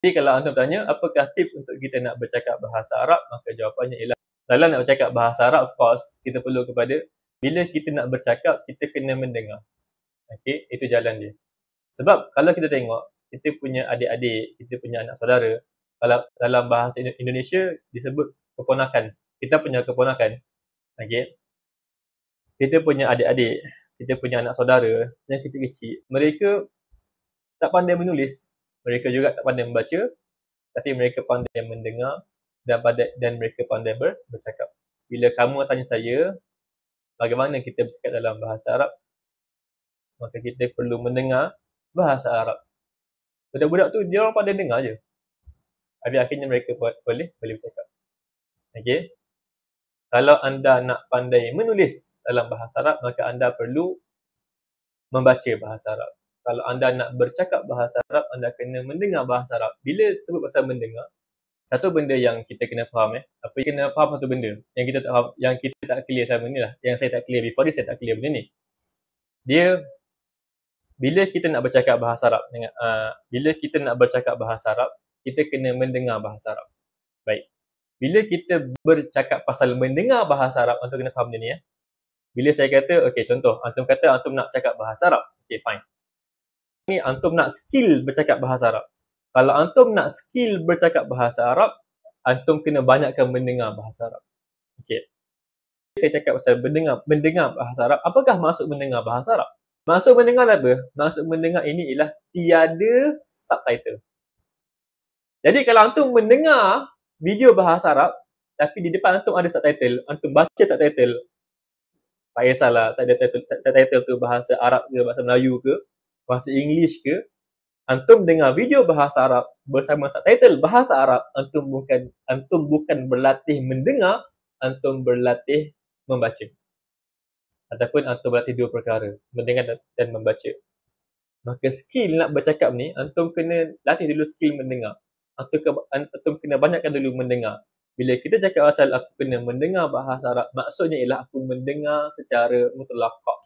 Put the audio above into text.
Jadi kalau antum tanya, apakah tips untuk kita nak bercakap bahasa Arab? Maka jawapannya ialah, dalam nak bercakap bahasa Arab, of course, kita perlu kepada, bila kita nak bercakap, kita kena mendengar. Okay, itu jalan dia. Sebab kalau kita tengok, kita punya adik-adik, kita punya anak saudara, kalau dalam bahasa Indonesia disebut keponakan. Kita punya keponakan, okay, kita punya adik-adik, kita punya anak saudara yang kecil-kecil, mereka tak pandai menulis, mereka juga tak pandai membaca, tapi mereka pandai mendengar dan mereka pandai bercakap. Bila kamu tanya saya, bagaimana kita bercakap dalam bahasa Arab, maka kita perlu mendengar bahasa Arab. Budak-budak tu, dia orang pandai dengar je. Habis akhirnya mereka boleh bercakap. Okay? Kalau anda nak pandai menulis dalam bahasa Arab, maka anda perlu membaca bahasa Arab. Kalau anda nak bercakap bahasa Arab, anda kena mendengar bahasa Arab. Bila sebut pasal mendengar, satu benda yang kita kena faham, apa yang kena faham satu benda yang kita tak faham, yang kita tak clear selama ni lah, yang saya tak clear before ni, saya tak clear benda ni. Dia, bila kita nak bercakap bahasa Arab, bila kita nak bercakap bahasa Arab, kita kena mendengar bahasa Arab. Baik. Bila kita bercakap pasal mendengar bahasa Arab, antum kena faham benda ni. Bila saya kata, okay, contoh, antum kata antum nak cakap bahasa Arab. Okay, fine. Ni antum nak skill bercakap bahasa Arab. Kalau antum nak skill bercakap bahasa Arab, antum kena banyakkan mendengar bahasa Arab. Okay. Saya cakap pasal mendengar bahasa Arab. Apakah maksud mendengar bahasa Arab? Maksud mendengar apa? Maksud mendengar ini ialah tiada subtitle. Jadi kalau antum mendengar video bahasa Arab, tapi di depan antum ada subtitle, antum baca subtitle, tak kisahlah subtitle tu bahasa Arab ke, bahasa Melayu ke, bahasa English ke, antum dengar video bahasa Arab bersama subtitle bahasa Arab, antum bukan berlatih mendengar, antum berlatih membaca. Ataupun antum berlatih dua perkara, mendengar dan membaca. Maka skill nak bercakap ni, antum kena latih dulu skill mendengar. Antum kena banyakkan dulu mendengar. Bila kita cakap pasal aku kena mendengar bahasa Arab, maksudnya ialah aku mendengar secara mutlaqah.